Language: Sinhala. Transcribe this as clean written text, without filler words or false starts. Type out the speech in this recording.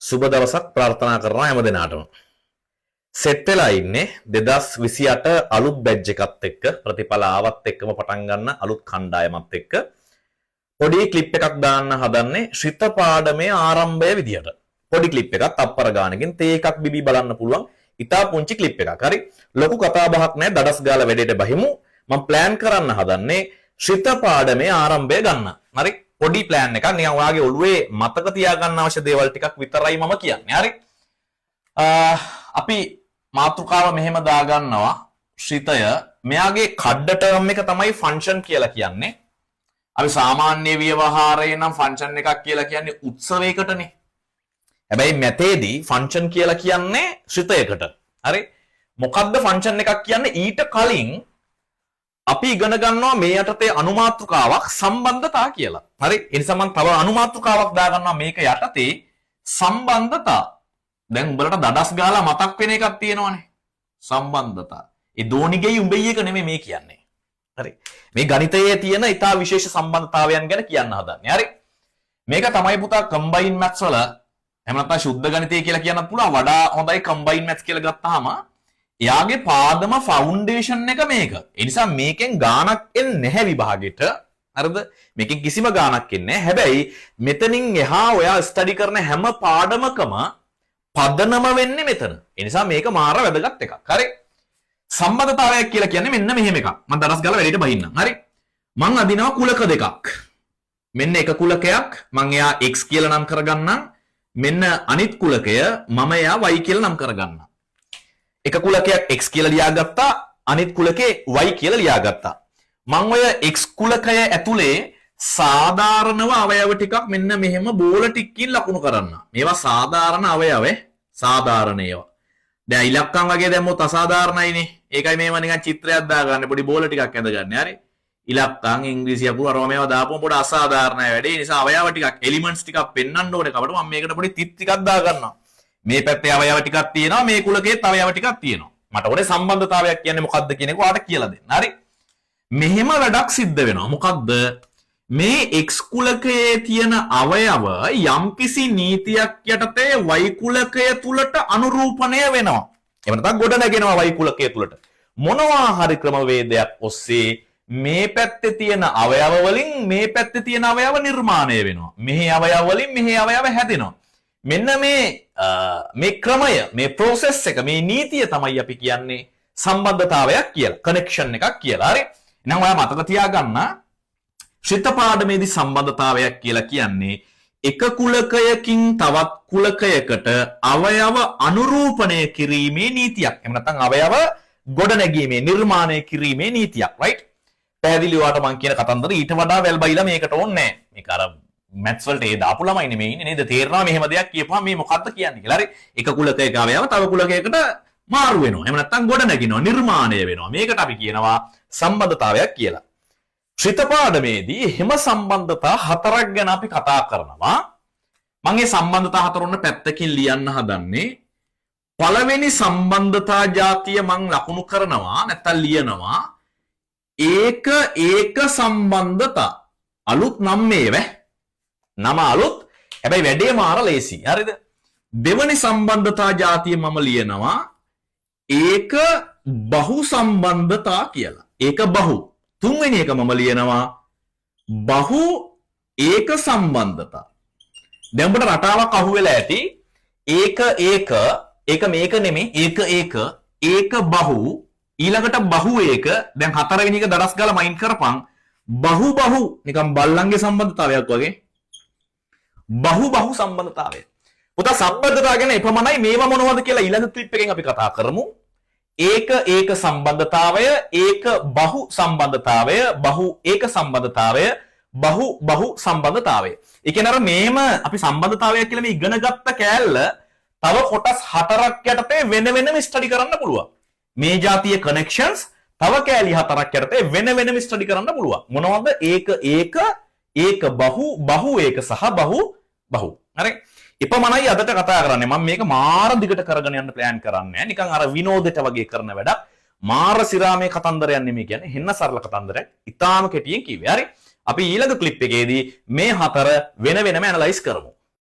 සුබ දවසක් ප්‍රාර්ථනා කරනවා හැම දිනාටම. සෙට් වෙලා ඉන්නේ 2028 අලුත් බැජ් එකත් එක්ක ප්‍රතිඵල ආවත් එක්කම පටන් ගන්න අලුත් කණ්ඩායමත් එක්ක පොඩි ක්ලිප් එකක් දාන්න හදන්නේ ශ්‍රිත පාඩමේ ආරම්භය විදියට. පොඩි ක්ලිප් එකක් තප්පර ගානකින් තේ එකක් බිබී බලන්න පුළුවන්. ඉතා පුංචි ක්ලිප් එකක්. හරි. ලොකු කතා බහක් නැහැ. දඩස් ගාලා වැඩේට බහිමු. මම ප්ලෑන් කරන්න හදන්නේ ශ්‍රිත පාඩමේ ආරම්භය ගන්න. හරි. පොඩි ප්ලෑන් එකක් නිකන් ඔයාගේ ඔළුවේ මතක තියාගන්න අවශ්‍ය දේවල් ටිකක් විතරයි මම කියන්නේ. හරි. අපි මාතෘකාව මෙහෙම දාගන්නවා. ශ්‍රිතය මෙයාගේ කඩ ටර්ම් එක තමයි ෆන්ක්ෂන් කියලා කියන්නේ. අපි සාමාන්‍ය ව්‍යවහාරයේ නම් ෆන්ක්ෂන් එකක් කියලා කියන්නේ උත්සවයකටනේ. හැබැයි මැතේදී ෆන්ක්ෂන් කියලා කියන්නේ ශ්‍රිතයකට. හරි. මොකද්ද ෆන්ක්ෂන් එකක් කියන්නේ? ඊට කලින් අපි ඉගෙන ගන්නවා මේ යටතේ අනුමාතෘකාවක් සම්බන්ධතා කියලා. හරි. ඒ නිසා මම තව අනුමාතෘකාවක් දාගන්නවා මේක යටතේ සම්බන්ධතා. දැන් උඹලට දඩස් ගාලා මතක් වෙන එකක් තියෙනවනේ. සම්බන්ධතා. ඒ දෝනිගෙයි උඹයි එක නෙමෙයි මේ කියන්නේ. හරි. මේ ගණිතයේ තියෙන ඊටා විශේෂ සම්බන්ධතාවයන් ගැන කියන්න හදන්නේ. හරි. මේක තමයි පුතා කම්බයින් මැත්ස් වල එහෙම නැත්නම් ශුද්ධ ගණිතය කියලා කියන්නත් පුළුවන්. වඩා හොඳයි කම්බයින් මැත්ස් කියලා ගත්තාම එයාගේ පාදම ෆවුන්ඩේෂන් එක මේක. ඒ නිසා මේකෙන් ගාණක් එන්නේ නැහැ විභාගෙට. හරිද? මේකෙන් කිසිම ගාණක් එන්නේ නැහැ. හැබැයි මෙතනින් එහා ඔයා ස්ටඩි කරන හැම පාඩමකම පදනම වෙන්නේ මෙතන. ඒ නිසා මේක මාර වැදගත් එකක්. හරි? සම්බන්ධතාවයක් කියලා කියන්නේ මෙන්න මෙහෙම එකක්. මම දරස් ගාලා වැඩේට බහින්නම්. හරි? මං අදිනවා කුලක දෙකක්. මෙන්න එක කුලකයක් මං එයා x කියලා නම් කරගන්නම්. මෙන්න අනිත් කුලකය මම එයා y කියලා නම් කරගන්නම්. එක කුලකයක් x කියලා ලියාගත්තා, අනිත් කුලකේ y කියලා ලියාගත්තා. මම ඔය x කුලකය ඇතුලේ සාධාරණව අවයව ටිකක් මෙන්න මෙහෙම බෝල ටිකකින් ලකුණු කරන්න. මේවා සාධාරණ අවයව, සාධාරණ ඒවා. දැන් ඉලක්කම් වගේ දැම්මොත් අසාධාරණයිනේ. ඒකයි මේවා නිකන් චිත්‍රයක් දාගන්න පොඩි බෝල ටිකක් ඇඳගන්න. හරි. ඉලක්කම් ඉංග්‍රීසි අකුරු අරවා මේවා දාපුවම පොඩි අසාධාරණයි වැඩේ. ඒ නිසා අවයව ටිකක් එලිමන්ට්ස් ටිකක් පෙන්වන්න ඕනේ කවට මම මේකට පොඩි තිත් ටිකක් දාගන්නවා. මේ පැත්තේ අවයව ටිකක් තියෙනවා, මේ කුලකේත් අවයව ටිකක් තියෙනවා. මට ඕනේ සම්බන්ධතාවයක් කියන්නේ මොකක්ද කියන එක ඔයාලට කියලා දෙන්න. හරි. මෙහෙම වැඩක් සිද්ධ වෙනවා. මොකක්ද? මේ x කුලකයේ තියෙන අවයව යම්කිසි නීතියක් යටතේ y කුලකය තුලට අනුරූපණය වෙනවා. එහෙම නැත්නම් ගොඩ නැගෙනවා y කුලකය තුලට. මොනවා හරි ක්‍රමවේදයක් ඔස්සේ මේ පැත්තේ තියෙන අවයව වලින් මේ පැත්තේ තියෙන අවයව නිර්මාණය වෙනවා. මෙහි අවයව වලින් මෙහි අවයව හැදෙනවා. මෙන්න මේ ක්‍රමය, මේ process එක, මේ නීතිය තමයි අපි කියන්නේ සම්බන්ධතාවයක් කියලා, connection එකක් කියලා. හරි. එහෙනම් ඔයා මතක තියාගන්න ශ්‍රිත පාඩමේදී සම්බන්ධතාවයක් කියලා කියන්නේ එක කුලකයකින් තවත් කුලකයකට අවයව අනුරූපණය කිරීමේ නීතියක්. එහෙම නැත්නම් අවයව ගොඩනැගීමේ, නිර්මාණය කිරීමේ නීතියක්. right? පැහැදිලි වාට මම කියන කතන්දර ඊට වඩා වැල් බයිලා මේකට ඕනේ නැහැ. මේක අර මැත්ස් වලට ඒ දාපු ළමයි නෙමෙයි ඉන්නේ නේද? තේරෙනවා මෙහෙම දෙයක් කියපුවා මේ මොකද්ද කියන්නේ කියලා. හරි. එක කුලකයක අවයව තව කුලකයකට මාරු වෙනවා. එහෙම නැත්නම් ගොඩනැගිනවා, නිර්මාණය වෙනවා. මේකට අපි කියනවා සම්බන්ධතාවයක් කියලා. ශ්‍රිත පාඩමේදී හිම සම්බන්ධතා හතරක් ගැන අපි කතා කරනවා. මම මේ සම්බන්ධතා හතර උන්න පැත්තකින් ලියන්න හදන්නේ. පළවෙනි සම්බන්ධතා જાතිය මම ලකුණු කරනවා නැත්නම් ලියනවා. ඒක සම්බන්ධතා. අලුත් නම් මේව. නම අලුත්. හැබැයි වැඩේ මාර ලේසි. හරිද? දෙවනි සම්බන්ධතා જાතිය මම ලියනවා. ඒක බහු සම්බන්ධතා කියලා. ඒක බහු. තුන්වෙනි එක මම ලියනවා බහු ඒක සම්බන්ධතා. දැන් ඔබට රටාවක් අහුවෙලා ඇති. ඒක මේක නෙමෙයි. ඒක බහු ඊළඟට බහු ඒක. දැන් හතරවෙනි එක දරස් ගාලා මයින් කරපන්. බහු නිකන් බල්ලන්ගේ සම්බන්ධතාවයක් වගේ. බහු සම්බන්ධතාවය. පුතා සම්බන්ධතාව ගැන එපමණයි. මේවා මොනවද කියලා ඊළඟ ක්ලිප් එකෙන් අපි කතා කරමු. ඒක සම්බන්ධතාවය, ඒක බහු සම්බන්ධතාවය, බහු ඒක සම්බන්ධතාවය, බහු සම්බන්ධතාවය. ඒ කියන්නේ අර මේම අපි සම්බන්ධතාවය කියලා මේ ඉගෙන ගත්ත කෑල්ල තව කොටස් හතරක් යටතේ වෙනම ස්ටඩි කරන්න පුළුවන්. මේ જાතිය කනෙක්ෂන්ස් තව කෑලි හතරක් යටතේ වෙනම ස්ටඩි කරන්න පුළුවන්. මොනවද? ඒක බහු ඒක සහ බහු. හරි. එපමණයි අදට කතා කරන්නේ. මම මේක මාර දිගට කරගෙන යන්න ප්ලෑන් කරන්නේ. නිකන් අර විනෝදෙට වගේ කරන වැඩක්. මාර සිරාමේ කතන්දරයක් නෙමෙයි කියන්නේ. හෙන්න සරල කතන්දරයක්. ඊටාම කෙටියෙන් කිව්වේ. හරි. අපි ඊළඟ ක්ලිප් එකේදී මේ හතර වෙන වෙනම ඇනලයිස් කරමු.